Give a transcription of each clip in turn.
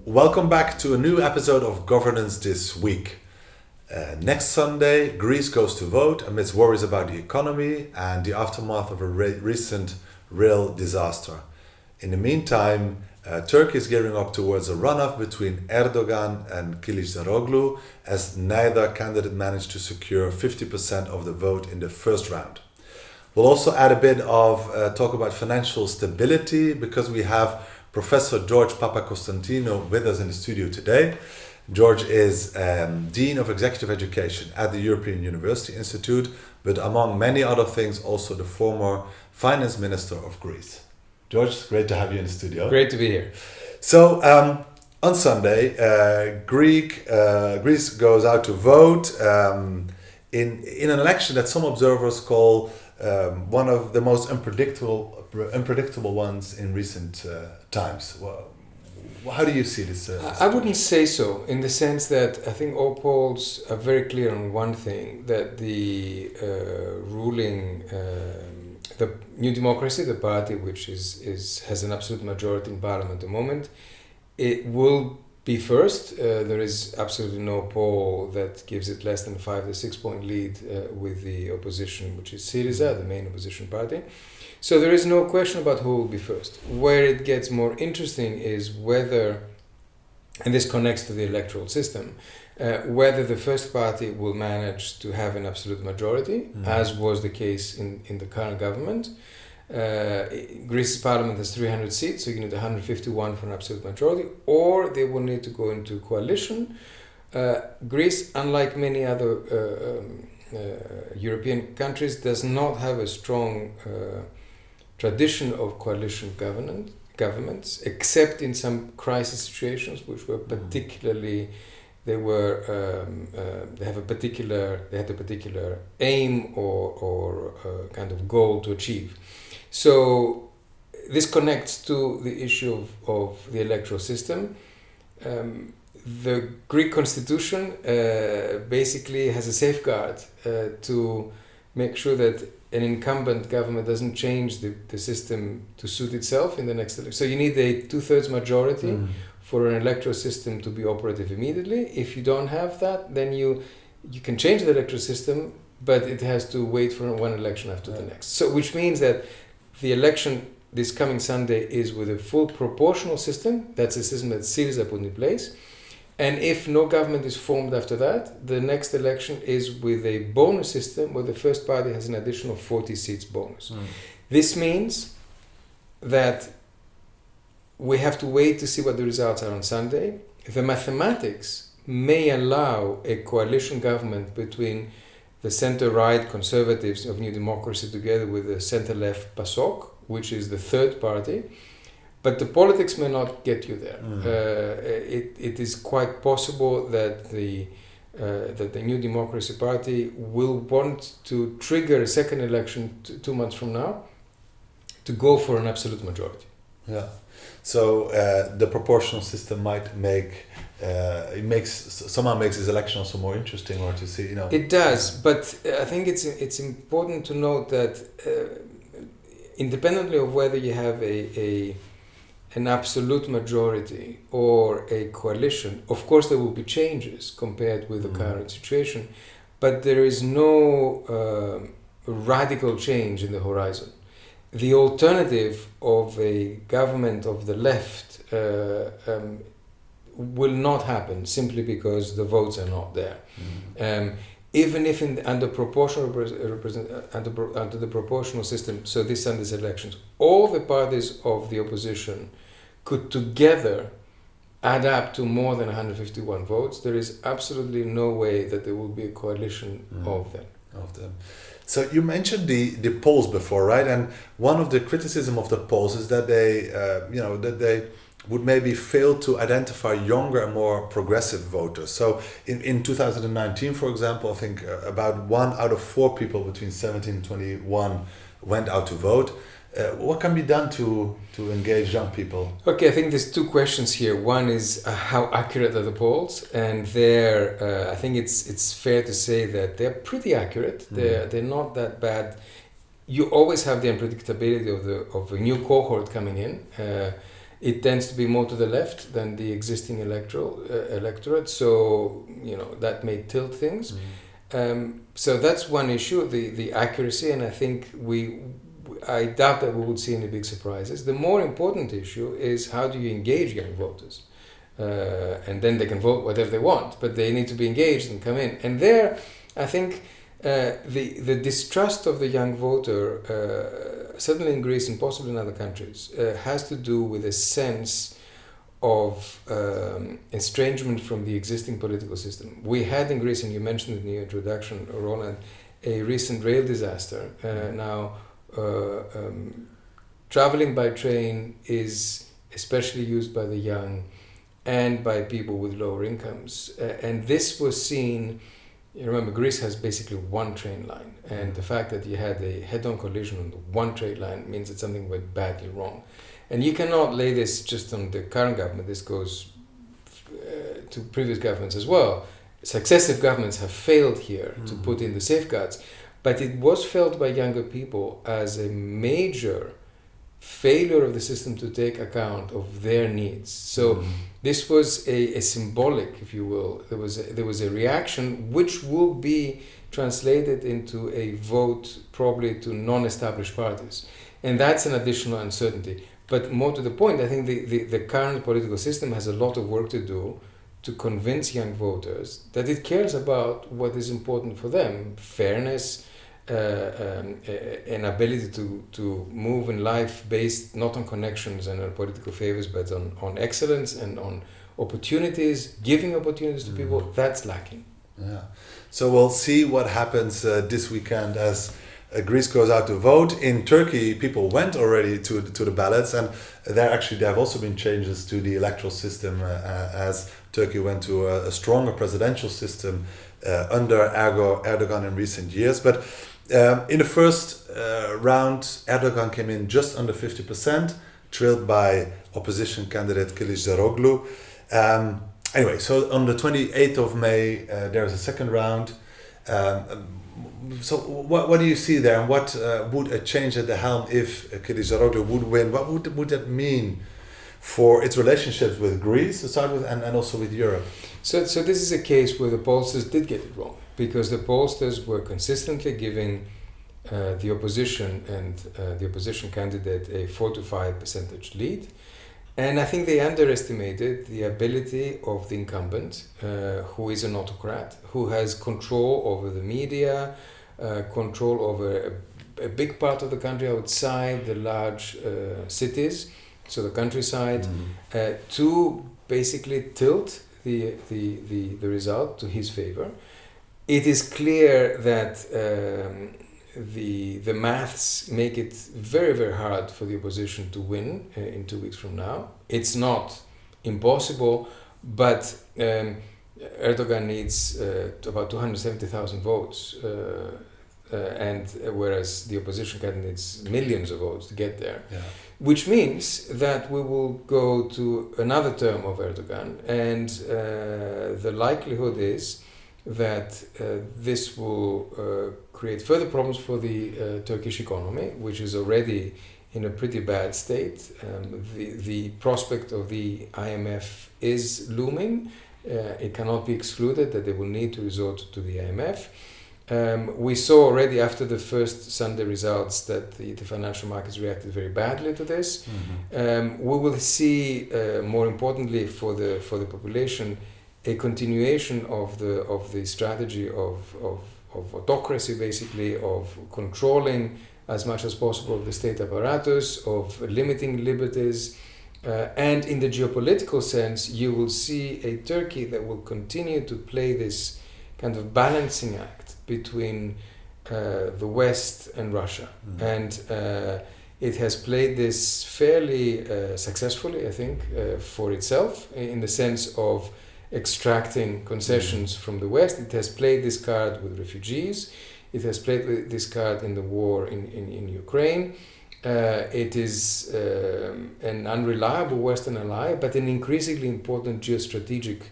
Welcome back to a new episode of Governance This Week. Next Sunday, Greece goes to vote amidst worries about the economy and the aftermath of a recent rail disaster. In the meantime, Turkey is gearing up towards a runoff between Erdogan and Kılıçdaroğlu, as neither candidate managed to secure 50% of the vote in the first round. We'll also add a bit of talk about financial stability because we have Professor Georgios Papaconstantinou with us in the studio today. George is Dean of Executive Education at the European University Institute, but among many other things, also the former Finance Minister of Greece. George, great to have you in the studio. Great to be here. So, on Sunday, Greece goes out to vote in an election that some observers call one of the most unpredictable ones in recent times. Well, how do you see this? I wouldn't say so, in the sense that I think all polls are very clear on one thing, that the ruling, the New Democracy, the party which has an absolute majority in parliament at the moment, it will be first. There is absolutely no poll that gives it less than 5 to 6 point lead with the opposition, which is Syriza, the main opposition party. So there is no question about who will be first. Where it gets more interesting is whether, and this connects to the electoral system, whether the first party will manage to have an absolute majority, as was the case in the current government. Greece's parliament has 300 seats, so you need 151 for an absolute majority, or they will need to go into coalition. Greece, unlike many other European countries, does not have a strong tradition of coalition governments, except in some crisis situations, which were particularly, they had a particular aim or kind of goal to achieve. So this connects to the issue of the electoral system. The Greek constitution basically has a safeguard to make sure that an incumbent government doesn't change the system to suit itself in the next election. So you need a 2/3 majority for an electoral system to be operative immediately. If you don't have that, then you can change the electoral system, but it has to wait for one election after the next. So which means that the election this coming Sunday is with a full proportional system. That's a system that Syriza put in place. And if no government is formed after that, the next election is with a bonus system where the first party has an additional 40 seats bonus. This means that we have to wait to see what the results are on Sunday. The mathematics may allow a coalition government between the center-right conservatives of New Democracy together with the center-left PASOK, which is the third party. But the politics may not get you there. It is quite possible that the New Democracy Party will want to trigger a second election 2 months from now to go for an absolute majority. Yeah. So the proportional system might somehow makes this election also more interesting, or to see, It does, but I think it's important to note that independently of whether you have an absolute majority or a coalition, of course there will be changes compared with the current situation, but there is no radical change in the horizon. The alternative of a government of the left will not happen simply because the votes are not there. Even if under the proportional system, so this Sunday's elections, all the parties of the opposition could together add up to more than 151 votes, there is absolutely no way that there will be a coalition of them. So you mentioned the polls before, right? And one of the criticism of the polls is that they would maybe fail to identify younger and more progressive voters. So in 2019, for example, I think about 1 out of 4 people between 17 and 21 went out to vote. What can be done to engage young people? Okay, I think there's 2 questions here. One is how accurate are the polls, and I think it's fair to say that they're pretty accurate. They're not that bad. You always have the unpredictability of a new cohort coming in. it tends to be more to the left than the existing electorate. So, that may tilt things. So that's one issue, the accuracy, and I think I doubt that we would see any big surprises. The more important issue is how do you engage young voters? And then they can vote whatever they want, but they need to be engaged and come in. And there, I think the distrust of the young voter, certainly in Greece and possibly in other countries, has to do with a sense of estrangement from the existing political system. We had in Greece, and you mentioned in your introduction, Roland, a recent rail disaster. Now, traveling by train is especially used by the young and by people with lower incomes. And this was seen, remember, Greece has basically one train line. And the fact that you had a head-on collision on the one train line means that something went badly wrong. And you cannot lay this just on the current government. This goes to previous governments as well. Successive governments have failed here to put in the safeguards. But it was felt by younger people as a major failure of the system to take account of their needs. So this was a symbolic, if you will. There was a reaction which will be translated into a vote probably to non-established parties. And that's an additional uncertainty. But more to the point, I think the current political system has a lot of work to do to convince young voters that it cares about what is important for them: fairness, an ability to move in life based not on connections and on political favors, but on excellence and on opportunities, giving opportunities to people. That's lacking. Yeah. So we'll see what happens this weekend as Greece goes out to vote. In Turkey, people went already to the ballots, and there have also been changes to the electoral system as Turkey went to a stronger presidential system under Erdogan in recent years. But in the first round, Erdogan came in just under 50%, trailed by opposition candidate Kılıçdaroğlu. Anyway, so on the 28th of May, there is a second round. So what do you see there, and what would a change at the helm if Kılıçdaroğlu would win? What would that mean for its relationships with Greece to start with, and also with Europe? So this is a case where the pollsters did get it wrong, because the pollsters were consistently giving the opposition and the opposition candidate a 4 to 5% lead. And I think they underestimated the ability of the incumbent, who is an autocrat, who has control over the media, control over a big part of the country outside the large cities, so the countryside, to basically tilt the result to his favor. It is clear that the maths make it very, very hard for the opposition to win in 2 weeks from now. It's not impossible, but Erdogan needs about 270,000 votes, and whereas the opposition candidate needs millions of votes to get there. Yeah. Which means that we will go to another term of Erdogan, and the likelihood is that this will create further problems for the Turkish economy, which is already in a pretty bad state. The prospect of the IMF is looming. It cannot be excluded that they will need to resort to the IMF. We saw already after the first Sunday results that the financial markets reacted very badly to this. We will see, more importantly for the population, a continuation of the strategy of autocracy, basically, of controlling as much as possible the state apparatus, of limiting liberties, and in the geopolitical sense, you will see a Turkey that will continue to play this kind of balancing act between the West and Russia. And it has played this fairly successfully, I think, for itself, in the sense of extracting concessions from the West. It has played this card with refugees. It has played this card in the war in Ukraine. It is an unreliable Western ally, but an increasingly important geostrategic,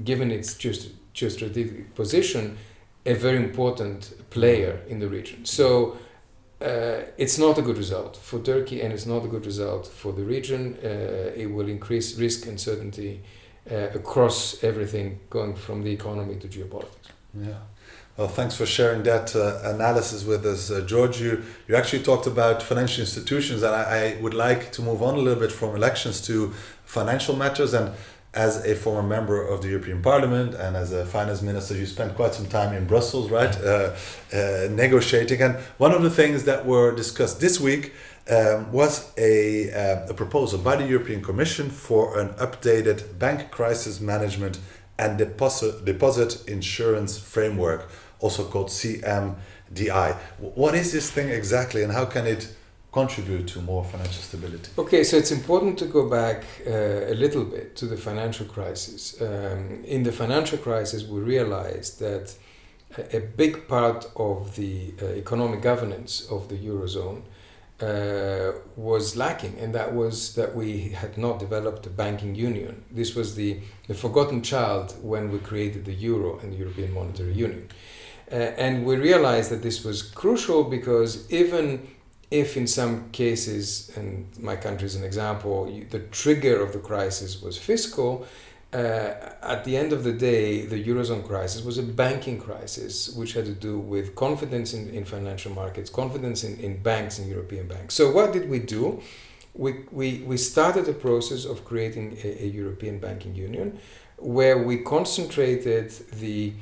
given its geostrategic position, a very important player in the region. So it's not a good result for Turkey, and it's not a good result for the region. It will increase risk and uncertainty across everything, going from the economy to geopolitics. Yeah. Well, thanks for sharing that analysis with us, George. You actually talked about financial institutions, and I would like to move on a little bit from elections to financial matters. And as a former member of the European Parliament and as a finance minister, you spent quite some time in Brussels, right, negotiating. And one of the things that were discussed this week was a proposal by the European Commission for an updated bank crisis management and deposit insurance framework, also called CMDI. What is this thing exactly, and how can it contribute to more financial stability? Okay, so it's important to go back a little bit to the financial crisis. In the financial crisis, we realized that a big part of the economic governance of the Eurozone was lacking, and that was that we had not developed a banking union. This was the forgotten child when we created the Euro and the European Monetary Union. And we realized that this was crucial because even if in some cases, and my country is an example, the trigger of the crisis was fiscal, at the end of the day, the Eurozone crisis was a banking crisis, which had to do with confidence in financial markets, confidence in banks and European banks. So what did we do? We started a process of creating a European banking union, where we concentrated the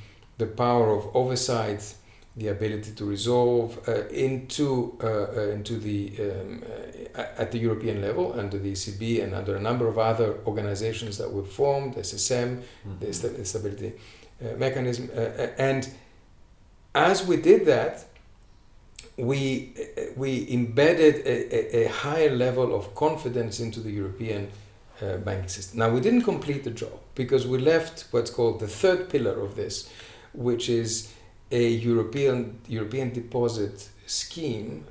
power of oversight, the ability to resolve into the at the European level under the ECB and under a number of other organizations that were formed, SSM, the Stability Mechanism, and as we did that, we embedded a higher level of confidence into the European banking system. Now, we didn't complete the job because we left what's called the third pillar of this, which is a European deposit scheme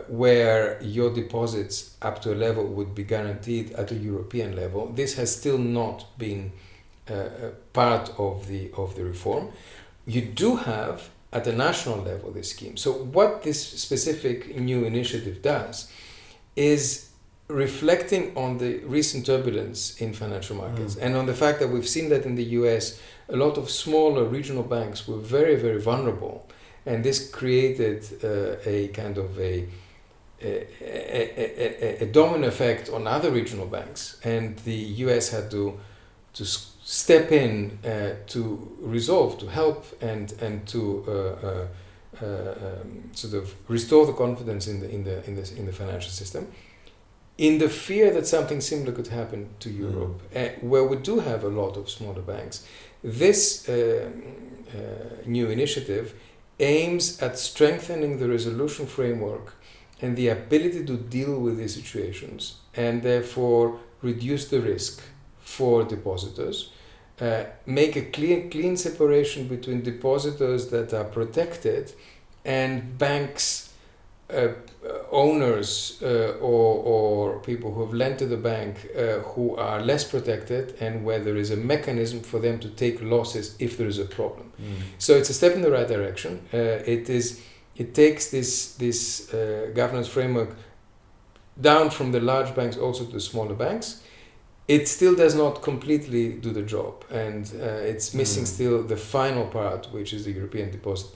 where your deposits up to a level would be guaranteed at a European level. This has still not been part of the reform. You do have at a national level this scheme. So what this specific new initiative does is reflecting on the recent turbulence in financial markets and on the fact that we've seen that in the US, a lot of smaller regional banks were very, very vulnerable, and this created a kind of a domino effect on other regional banks, and the US had to step in to resolve, to help, and to sort of restore the confidence in the financial system, in the fear that something similar could happen to Europe, where we do have a lot of smaller banks. This new initiative aims at strengthening the resolution framework and the ability to deal with these situations, and therefore reduce the risk for depositors, make a clean separation between depositors that are protected and banks owners or people who have lent to the bank who are less protected, and where there is a mechanism for them to take losses if there is a problem. So it's a step in the right direction. It takes this governance framework down from the large banks also to the smaller banks. It still does not completely do the job, and it's missing still the final part, which is the European Deposit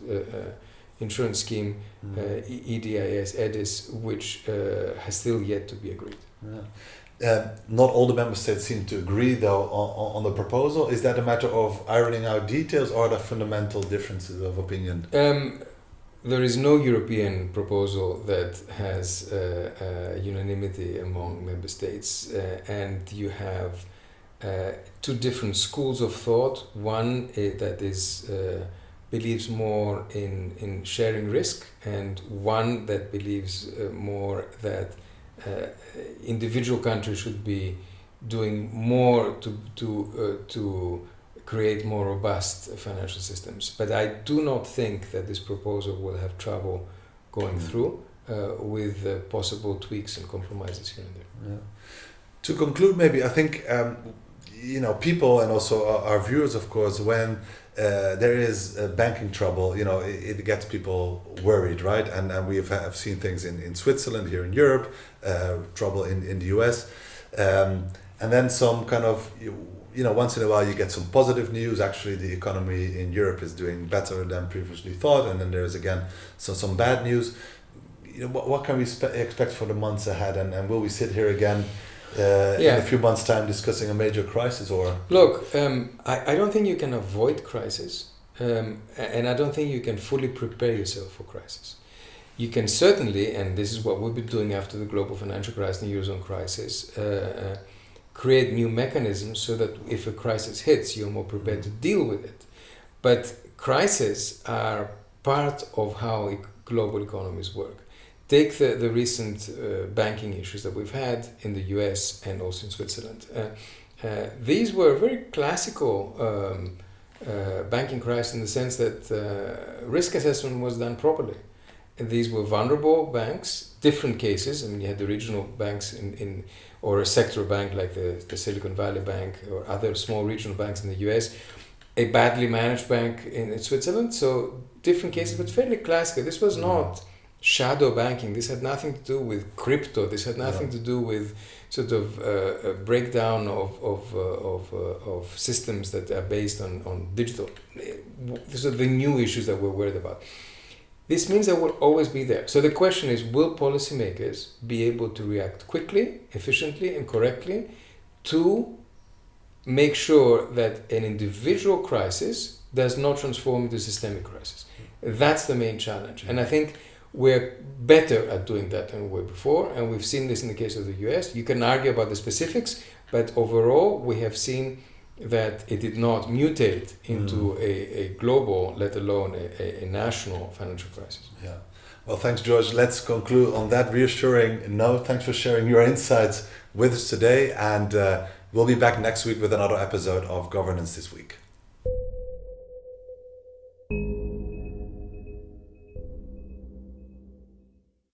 Insurance Scheme, EDIS, which has still yet to be agreed. Not all the member states seem to agree, though, on the proposal. Is that a matter of ironing out details, or are there fundamental differences of opinion? There is no European proposal that has unanimity among member states, and you have two different schools of thought. One that is believes more in sharing risk, and one that believes more that individual countries should be doing more to create more robust financial systems. But I do not think that this proposal will have trouble going through with possible tweaks and compromises here and there. Yeah. To conclude, maybe I think people and also our viewers, of course, when there is banking trouble. You know, it gets people worried, right? And we have seen things in Switzerland, here in Europe, trouble in the US, and then some kind of, once in a while you get some positive news. Actually, the economy in Europe is doing better than previously thought, and then there's again some bad news. What can we expect for the months ahead, and will we sit here again in a few months' time discussing a major crisis? Or look, I don't think you can avoid crisis, and I don't think you can fully prepare yourself for crisis. You can certainly, and this is what we've been doing after the global financial crisis and the Eurozone crisis, create new mechanisms so that if a crisis hits, you're more prepared to deal with it. But crises are part of how global economies work. Take the recent banking issues that we've had in the US and also in Switzerland. These were very classical banking crises in the sense that risk assessment was done properly. And these were vulnerable banks, different cases. I mean, you had the regional banks or a sector bank like the Silicon Valley Bank or other small regional banks in the US, a badly managed bank in Switzerland. So different cases, but fairly classical. This was not shadow banking. This had nothing to do with crypto. This had nothing to do with sort of a breakdown of systems that are based on digital. These are the new issues that we're worried about. This means that will always be there. So the question is, will policymakers be able to react quickly, efficiently, and correctly to make sure that an individual crisis does not transform into a systemic crisis? That's the main challenge. And I think we're better at doing that than we were before, and we've seen this in the case of the US. You can argue about the specifics, but overall we have seen that it did not mutate into a global, let alone a national financial crisis. Yeah. Well, thanks, George. Let's conclude on that reassuring note. Thanks for sharing your insights with us today, and we'll be back next week with another episode of Governance This Week.